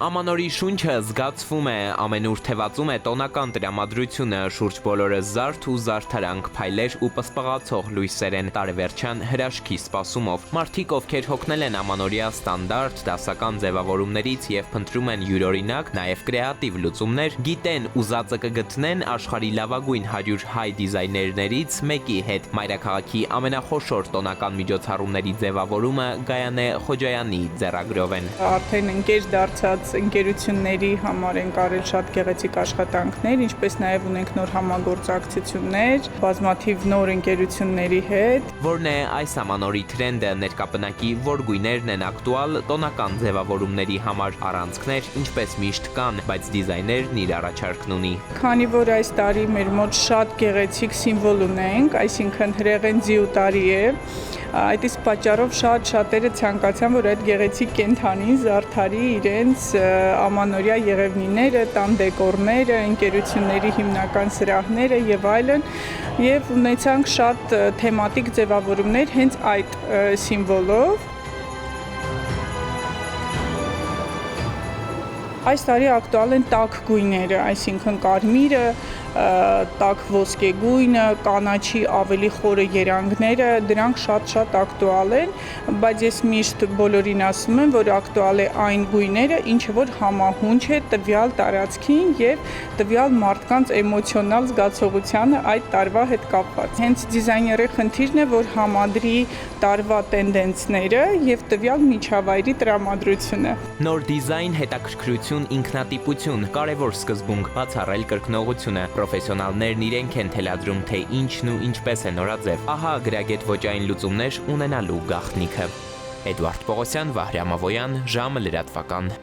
Ամանորի շունչը զգացվում է, ամենուր թևածում է տոնական տրամադրությունը, շուրջ բոլորը զարդ ու զարդարանք, փայլեր ու պսպղացող լույսեր են, տարեվերջյան հրաշքի սպասումով։ Մարդիկ, ովքեր հոգնել են ամանորյա ստանդարտ, դասական ձևավորումներից եւ փնտրում են յուրօրինակ, նաեւ կրեատիվ լուծումներ, գիտեն ուզածը կգտնեն աշխարհի լավագույն 100 հայ դիզայներներից մեկի հետ։ Մայրաքաղաքի ամենախոշոր տոնական միջոցառումների ձևավորումը Գայանե Խոջայանի ձեռագրով են։ Արդեն ընկեր դարձած ընկերությունների համար են կարել շատ գեղեցիկ աշխատանքներ, ինչպես նաև ունենք նոր համագործակցություններ բազմաթիվ նոր ընկերությունների հետ։ Որն է այս ամանորի թրենդը, ներկապնակի որ գույներն են ակտուալ տոնական ձևավորումների համար, առանցքներ ինչպես միշտ կան, բայց դիզայներն իր առաջարկն ունի։ Քանի որ այս տարի մեր մոտ շատ գեղեցիկ սիմվոլ ունենք, այսինքն հրեղեն ձիու տարի է, այդ իսկ պատճառով շատերը ցանկացան, որ այդ գեղեցիկ կենդանին զարդարի իրենց ամանորյա եղևնիները, տան դեկորները, ընկերությունների հիմնական սրահները եւ այլն, եւ ունեցանք շատ թեմատիկ ձևավորումներ հենց այդ սիմվոլով։ Այս տարի ակտուալ են տաք գույները, այսինքն կարմիրը, տաք ոսկե գույնը, կանաչի ավելի խորը երանգները, դրանք շատ ակտուալ են, բայց ես միշտ բոլորին ասում եմ, որ ակտուալ է այն գույները, ինչը որ համահունչ է տվյալ տարածքին եւ տվյալ մարդկանց էմոցիոնալ զգացողությանը այդ տարվա հետ կապված։ Հենց դիզայների խնդիրն է, որ համադրի տարվա տենդենսները եւ տվյալ միջավայրի տրամադրությունը։ Նոր դիզայն, հետաքրքրություն, ինքնատիպություն, կարևոր սկզբունք, բացառել կրկնողությունը։ Պրոֆեսիոնալներն իրենք են թելադրում, թե ինչն ու ինչպես է նորաձև։ Ահա գրագետ ոճային լուծումներ ունենալու գաղտնիքը։ Էդվարդ Պողոսյան, Վահրամ Ավոյան, ժամը լրատվական։